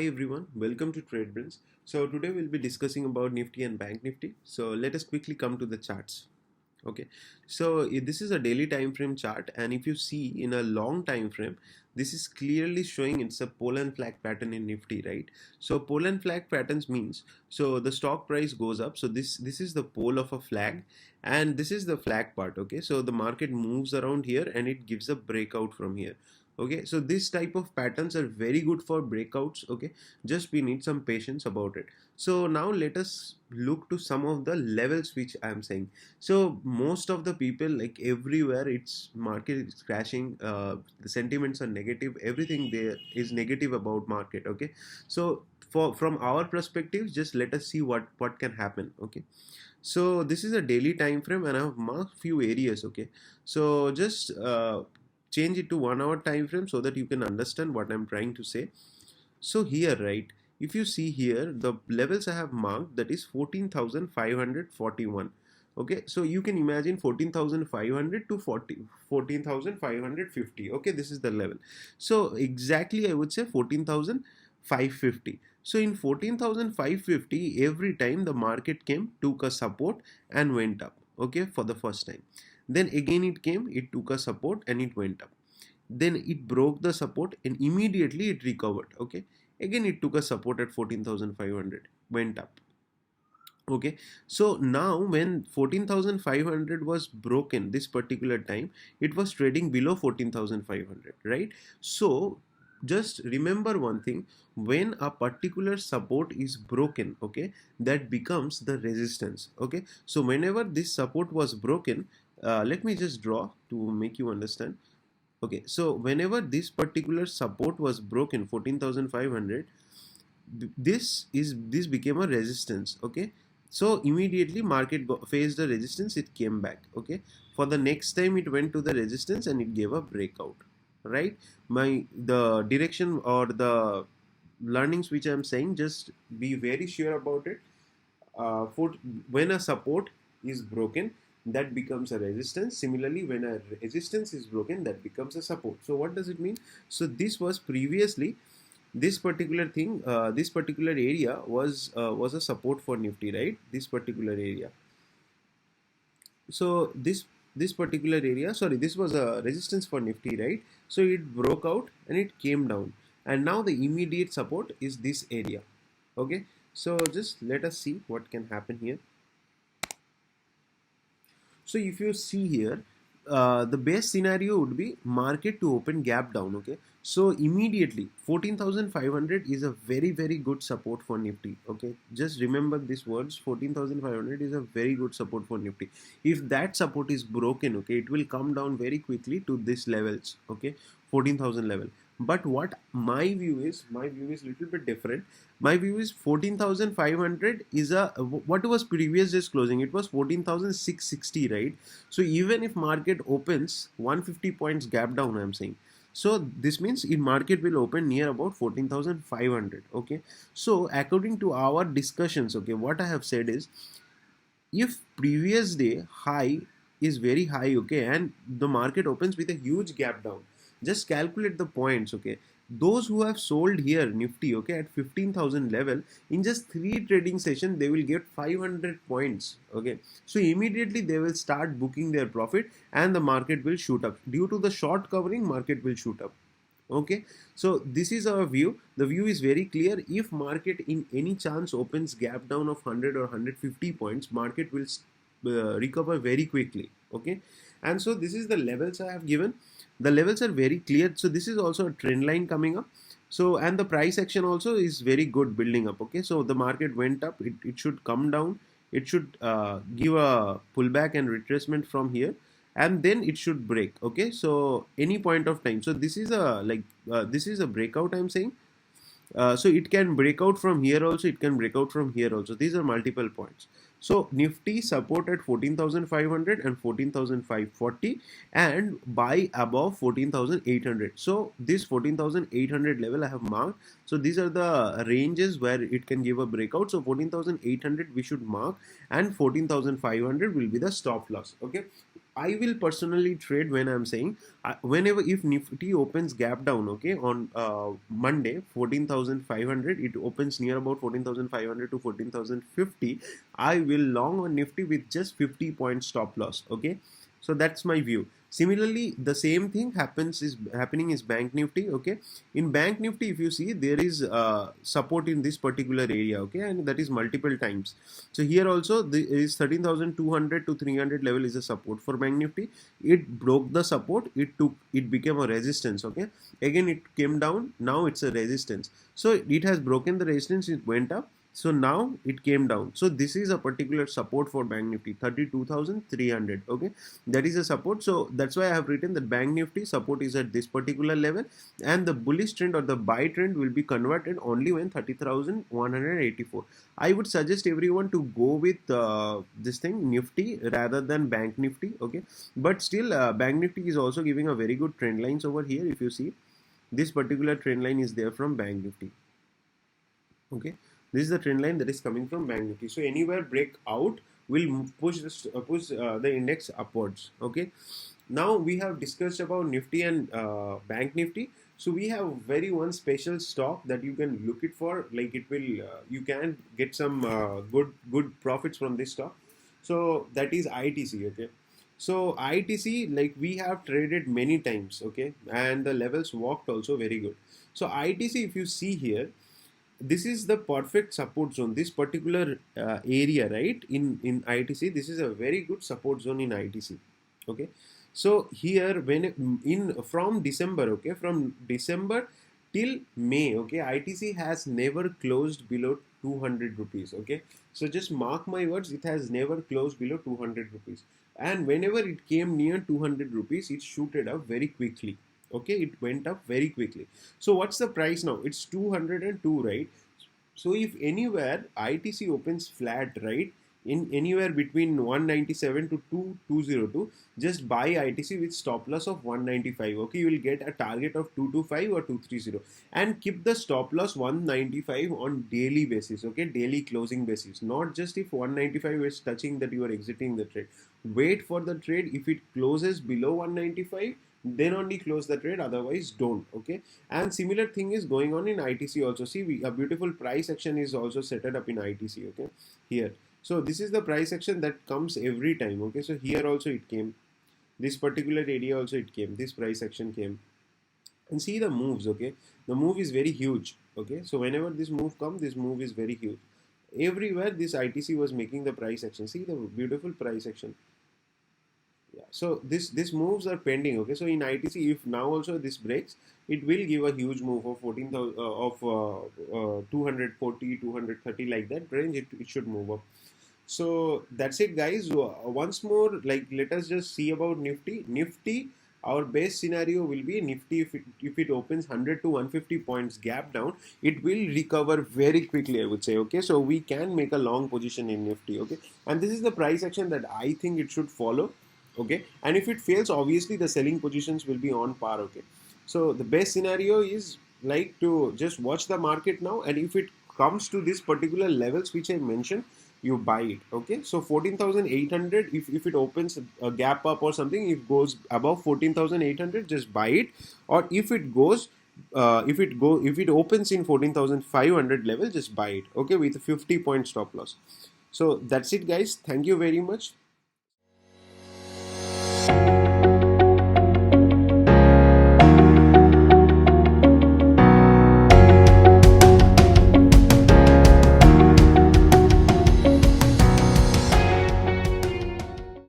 Hi everyone, welcome to TradeBrains. So today we'll be discussing about Nifty and Bank Nifty. So let us quickly come to the charts. Okay, so this is a daily time frame chart, and if you see in a long time frame, this is clearly showing it's a pole and flag pattern in Nifty, right? So pole and flag patterns means the stock price goes up. So this is the pole of a flag, and this is the flag part. Okay, so the market moves around here and it gives a breakout from here. Okay, so this type of patterns are very good for breakouts. Okay, just we need some patience about it. So now let us look to some of the levels which I am saying. So most of the people, like everywhere, it's market is crashing, the sentiments are negative, everything there is negative about market. Okay, so from our perspective, just let us see what can happen. Okay, so this is a daily time frame and I have marked few areas. Okay, so just change it to 1 hour time frame so that you can understand what I'm trying to say. So here, right, if you see here, the levels I have marked, that is 14,541. Okay, so you can imagine 14,500 to 14,550. Okay, this is the level. So exactly I would say 14,550. So in 14,550, every time the market came, took a support and went up. Okay, for the first time. Then again it came, it took a support and it went up. Then it broke the support and immediately it recovered. Okay, again it took a support at 14,500, went up. Okay, so now when 14,500 was broken this particular time, it was trading below 14,500, right? So just remember one thing, when a particular support is broken, okay, that becomes the resistance. Okay, so whenever this support was broken, let me just draw to make you understand. Okay, so whenever this particular support was broken, 14,500, this became a resistance. Okay, so immediately market faced the resistance, it came back. Okay, for the next time it went to the resistance and it gave a breakout, right? The direction or the learnings which I'm saying, just be very sure about it. For when a support is broken, that becomes a resistance. Similarly, when a resistance is broken, that becomes a support. So what does it mean? So this was previously, this particular thing, this particular area was a support for Nifty, right? This particular area. So this particular area, sorry, this was a resistance for Nifty, right? So it broke out and it came down, and now the immediate support is this area. Okay, so just let us see what can happen here. So if you see here, the best scenario would be market to open gap down. Okay, so immediately 14,500 is a very good support for Nifty. Okay, just remember these words, 14,500 is a very good support for Nifty. If that support is broken, okay, it will come down very quickly to this levels. Okay, 14,000 level. But what my view is, little bit different. My view is 14,500 is a, what was previous day's closing, it was 14,660, right? So even if market opens 150 points gap down, I'm saying, so this means in market will open near about 14,500. Okay, so according to our discussions, okay, what I have said is, if previous day high is very high, okay, and the market opens with a huge gap down, just calculate the points. Okay, those who have sold here Nifty, okay, at 15,000 level, in just 3 trading sessions they will get 500 points. Okay, so immediately they will start booking their profit and the market will shoot up. Due to the short covering, market will shoot up. Okay, so this is our view. The view is very clear. If market in any chance opens gap down of 100 or 150 points, market will recover very quickly. Okay, and so this is the levels I have given. The levels are very clear. So this is also a trend line coming up. So and the price action also is very good building up. Okay, so the market went up, it should come down, it should give a pullback and retracement from here, and then it should break. Okay, so any point of time, so this is a this is a breakout, I'm saying. So it can break out from here also, it can break out from here also. These are multiple points. So Nifty support at 14,500 and 14,540, and buy above 14,800. So this 14,800 level I have marked. So these are the ranges where it can give a breakout. So 14,800 we should mark, and 14,500 will be the stop loss. Okay, I will personally trade when I'm saying whenever if Nifty opens gap down, okay, on Monday 14,500, it opens near about 14,500 to 14,050. I will long on Nifty with just 50 point stop loss. Okay, so that's my view. Similarly, the same thing happening is Bank Nifty. Okay, in Bank Nifty, if you see, there is support in this particular area. Okay, and that is multiple times. So here also the is 13,200 to 300 level is a support for Bank Nifty. It broke the support. It became a resistance. Okay, again it came down. Now it's a resistance. So it has broken the resistance. It went up. So now it came down. So this is a particular support for Bank Nifty 32,300. Okay, that is a support. So that's why I have written that Bank Nifty support is at this particular level, and the bullish trend or the buy trend will be converted only when 30,184. I would suggest everyone to go with this thing Nifty rather than Bank Nifty. Okay, but still Bank Nifty is also giving a very good trend lines over here. If you see, this particular trend line is there from Bank Nifty. Okay, this is the trend line that is coming from Bank Nifty. So anywhere break out will push the index upwards. Okay, now we have discussed about Nifty and Bank Nifty. So we have very one special stock that you can look it for. Like it will, you can get some good profits from this stock. So that is ITC. Okay. So ITC, like we have traded many times. Okay, and the levels walked also very good. So ITC, if you see here, this is the perfect support zone. This particular area, right, in ITC, this is a very good support zone in ITC. Okay, so here when in from December, okay, from December till May, okay, ITC has never closed below 200 rupees. Okay, so just mark my words, it has never closed below 200 rupees, and whenever it came near 200 rupees, it shooted up very quickly. Okay, it went up very quickly. So what's the price now? It's 202, right? So if anywhere ITC opens flat, right, in anywhere between 197 to 2202, just buy ITC with stop loss of 195. Okay, you will get a target of 225 or 230, and keep the stop loss 195 on daily basis. Okay, daily closing basis, not just if 195 is touching that you are exiting the trade. Wait for the trade. If it closes below 195, then only close the trade, otherwise don't. Okay, and similar thing is going on in ITC also. See, a beautiful price action is also set up in ITC. Okay, here, so this is the price action that comes every time. Okay, so here also it came, this particular area also it came, this price action came, and see the moves. Okay, the move is very huge. Okay, so whenever this move comes, this move is very huge. Everywhere this ITC was making the price action. See the beautiful price action. Yeah, so this moves are pending. Okay, so in ITC, if now also this breaks, it will give a huge move of 14,000 of 240 230, like that range. It should move up. So that's it, guys. Once more, like, let us just see about Nifty. Our base scenario will be Nifty, if it opens 100 to 150 points gap down, it will recover very quickly, I would say. Okay, so we can make a long position in Nifty. Okay, and this is the price action that I think it should follow. Okay, and if it fails, obviously the selling positions will be on par. Okay, so the best scenario is like to just watch the market now, and if it comes to this particular levels which I mentioned, you buy it. Okay, so 14,800, if it opens a gap up or something, if it goes above 14,800, just buy it. Or if it goes if it opens in 14,500 level, just buy it. Okay, with a 50 point stop loss. So that's it, guys. Thank you very much.